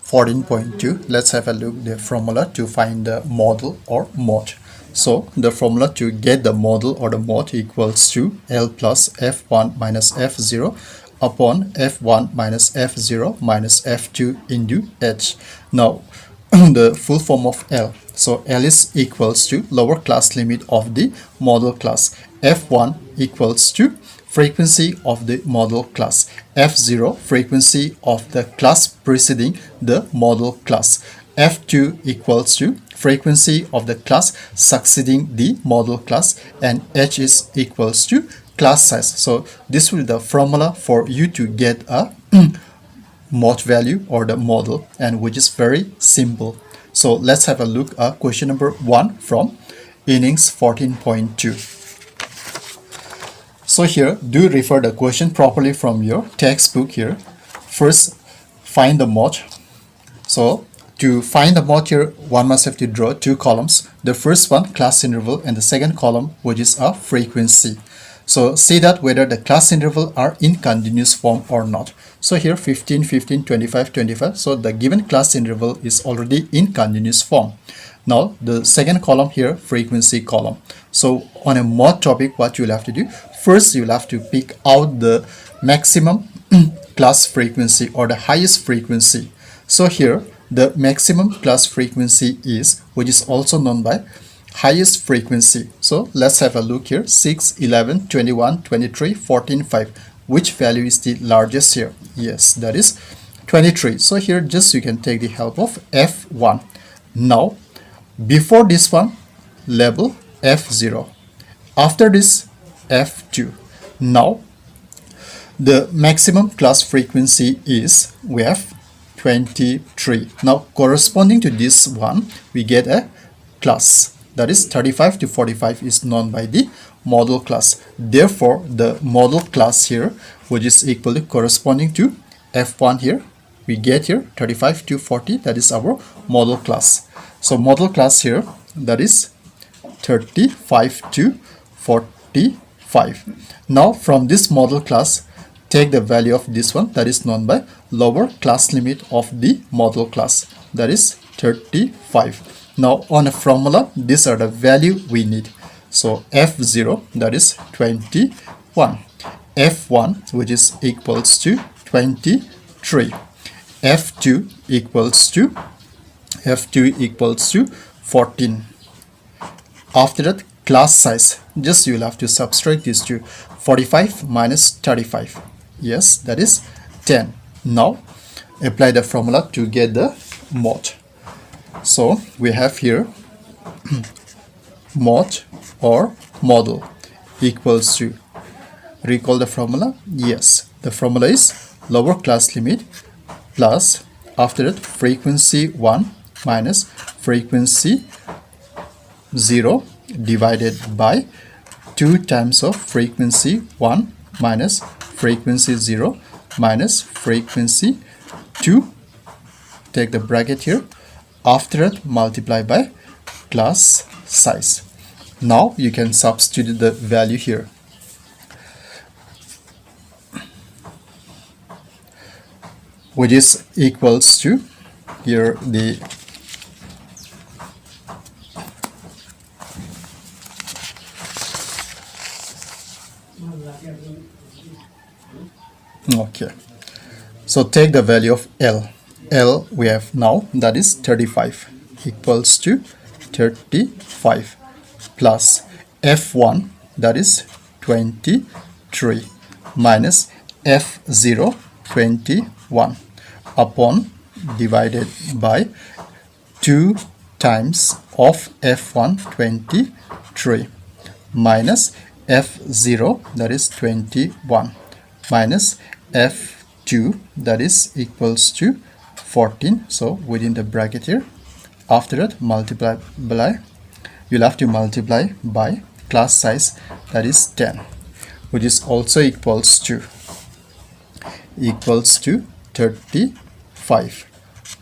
14.2, let's have a look at the formula to find the model or mode. So the formula to get the model or the mode equals to L plus F1 minus F0 upon F1 minus F0 minus F2 into H. Now the full form of L. So L is equals to lower class limit of the model class. F1 equals to frequency of the model class. F0 frequency of the class preceding the model class. F2 equals to frequency of the class succeeding the model class, and H is equals to class size. So this will be the formula for you to get a mode value or the model, and which is very simple. So let's have a look at question number 1 from innings 14.2. So here, do refer the question properly from your textbook here. First, find the mode. So to find the mode here, one must have to draw two columns. The first one, class interval, and the second column, which is a frequency. So see that whether the class interval are in continuous form or not. So here 15, 15, 25, 25. So the given class interval is already in continuous form. Now the second column here, frequency column. So on a mode topic, what you'll have to do, first you'll have to pick out the maximum class frequency or the highest frequency. So here the maximum class frequency is, which is also known by highest frequency. So let's have a look here. 6, 11, 21, 23, 14, 5. Which value is the largest here? Yes, that is 23. So here just you can take the help of F1. Now before this one, label F0. After this, F2. Now the maximum class frequency is, we have 23. Now corresponding to this one, we get a class, that is 35 to 45 is known by the model class. Therefore the model class here, which is equal to corresponding to F1 here, we get here 35 to 40, that is our model class. So model class here, that is 35 to 45. Now from this model class, take the value of this one, that is known by lower class limit of the model class, that is 35. Now on a formula, these are the value we need. So F0, that is 21. F1, which is equals to 23. F2 equals to 14. After that, class size, just you'll have to subtract these two. 45 minus 35, yes, that is 10. Now apply the formula to get the mode. So we have here mode or model equals to, recall the formula? Yes, the formula is lower class limit plus, after that, frequency 1 minus frequency 0 divided by 2 times of frequency 1 minus frequency 0 minus frequency 2. Take the bracket here. After that, multiply by class size. Now you can substitute the value here. Which is equals to, here the okay, so take the value of L. L we have now, that is 35, equals to 35 plus F1, that is 23 minus F0, 21 upon divided by 2 times of F1, 23 minus F0, that is 21 minus F2, that is equals to 14. So within the bracket here, after that multiply by, you'll have to multiply by class size, that is 10, which is also equals to 35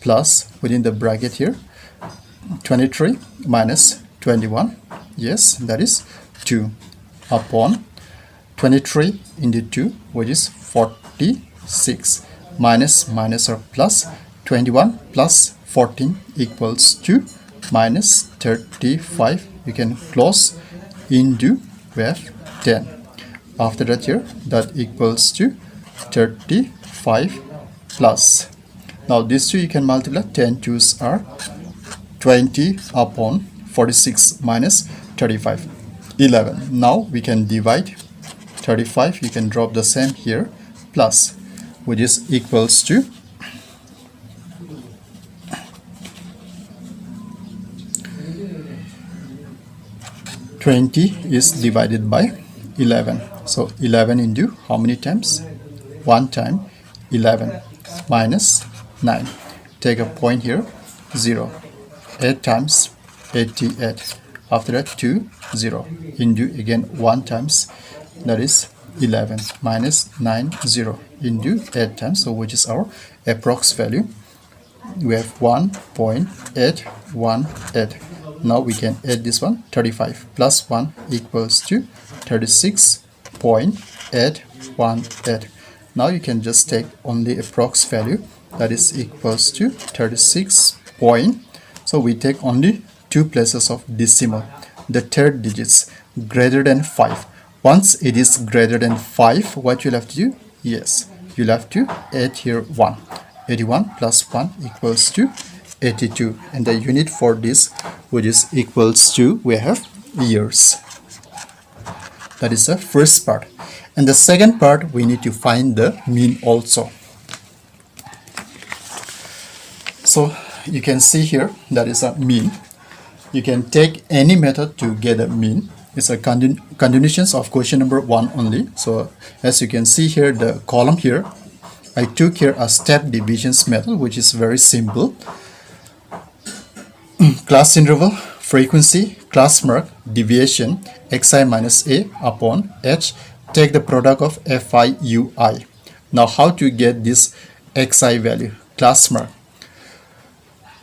plus, within the bracket here, 23 minus 21, yes, that is 2 upon 23 into 2, which is 46, minus or plus 21 plus 14 equals to minus 35. You can close into we have 10. After that here, that equals to 35 plus. Now these two you can multiply. 10 twos are 20 upon 46 minus 35, 11. Now we can divide 35. You can drop the same here, plus, which is equals to 20 is divided by 11. So 11 into how many times? 1 time 11 minus 9. Take a point here, 0. 8 times 88. After that 2, 0. Into again 1 times, that is 11 minus 9, 0. Into 8 times, so which is our approx value. We have 1.818. Now we can add this one. 35 plus 1 equals to 36.818. Now you can just take only approx value, that is equals to 36 point. So we take only 2 places of decimal, the third digits greater than 5. Once it is greater than 5, what you'll have to do? Yes, you'll have to add here 1. 81 plus 1 equals to 82, and the unit for this, which is equals to, we have years. That is the first part. And the second part, we need to find the mean also. So you can see here, that is a mean. You can take any method to get a mean. It's a continuations of question number 1 only. So as you can see here, the column here, I took here a step divisions method, which is very simple. Class interval, frequency, class mark, deviation, xi minus a upon h. Take the product of fi ui. Now how to get this xi value, class mark?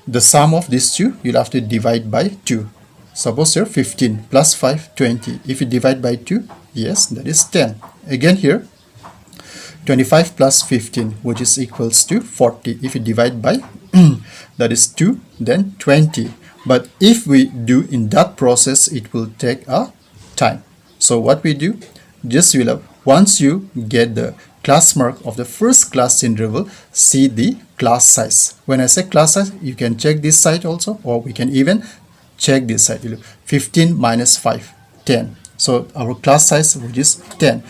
The sum of these two, you'll have to divide by 2. Suppose here 15 plus 5, 20. If you divide by 2, yes, that is 10. Again here, 25 plus 15, which is equals to 40. If you divide by that is 2, then 20. But if we do in that process, it will take a time. So what we do, just will have, once you get the class mark of the first class interval, see the class size. When I say class size, you can check this side also, or we can even check this side. 15 minus 5, 10. So our class size, which is 10.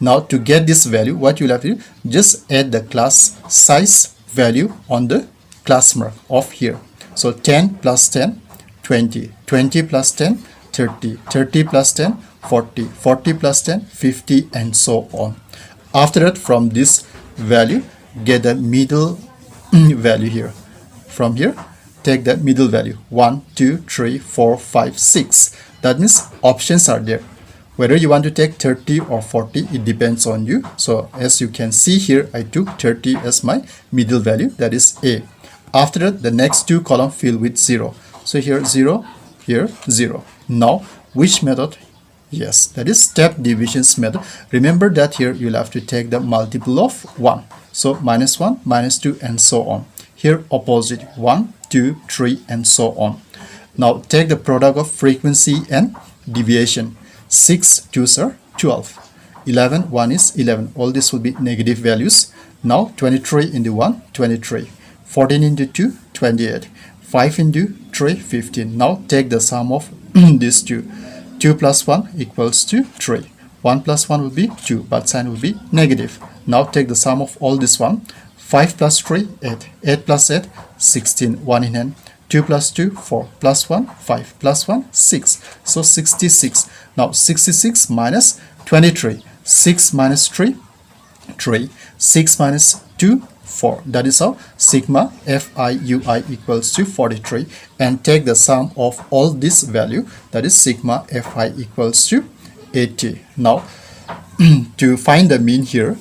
Now to get this value, what you'll have to do, just add the class size value on the class mark of here. So 10 plus 10, 20, 20 plus 10, 30, 30 plus 10, 40, 40 plus 10, 50, and so on. After that, from this value, get the middle value here. From here, take the middle value, 1, 2, 3, 4, 5, 6. That means options are there. Whether you want to take 30 or 40, it depends on you. So as you can see here, I took 30 as my middle value, that is A. After that, the next 2 columns fill with 0. So here 0, here 0. Now, which method? Yes, that is step divisions method. Remember that here you'll have to take the multiple of 1. So minus 1, minus 2, and so on. Here opposite, 1, 2, 3, and so on. Now take the product of frequency and deviation. 6 2s are 12. 11, 1 is 11. All this will be negative values. Now 23 into 1, 23. 14 into 2, 28. 5 into 3, 15. Now take the sum of these two. 2 plus 1 equals to 3. 1 plus 1 will be 2, but sign will be negative. Now take the sum of all this one. 5 plus 3, 8. 8 plus 8, 16. 1 in hand. 2 plus 2, 4. Plus 1, 5. Plus 1, 6. So 66. Now 66 minus 23. 6 minus 3, 3. 6 minus 2, 4. That is how sigma FIUI equals to 43. And take the sum of all this value, that is sigma FI equals to 80. Now to find the mean here,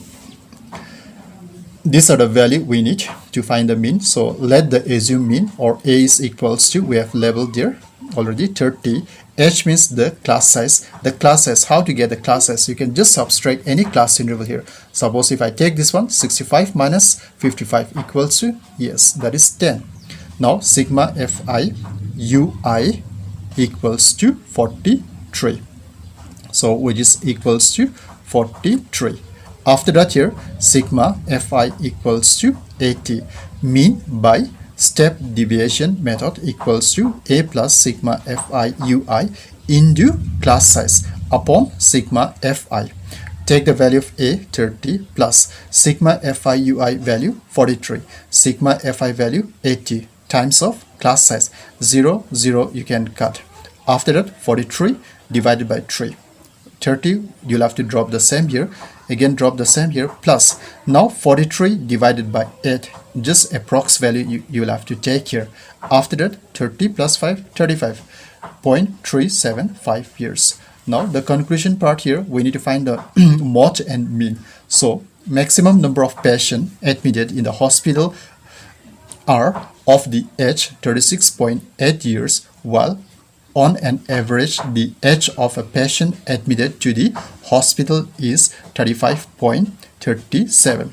these are the value we need to find the mean. So let the assume mean, or A is equals to, we have labeled there already, 30. H means the class size. The class size, how to get the class size? You can just subtract any class interval here. Suppose if I take this one, 65 minus 55 equals to, yes, that is 10. Now sigma Fi Ui equals to 43. So which is equals to 43. After that here, sigma Fi equals to 80. Mean by step deviation method equals to a plus sigma Fi Ui into class size upon sigma Fi. Take the value of a 30 plus sigma Fi Ui value 43, sigma Fi value 80 times of class size 0, 0 you can cut. After that 43 divided by 3. 30 you'll have to drop the same here, again drop the same here, plus now 43 divided by 8, just approx value you'll have to take here. After that 30 plus 5, 35.375 years. Now the conclusion part here, we need to find the mod and mean. So maximum number of patients admitted in the hospital are of the age 36.8 years, while on an average, the age of a patient admitted to the hospital is 35.37.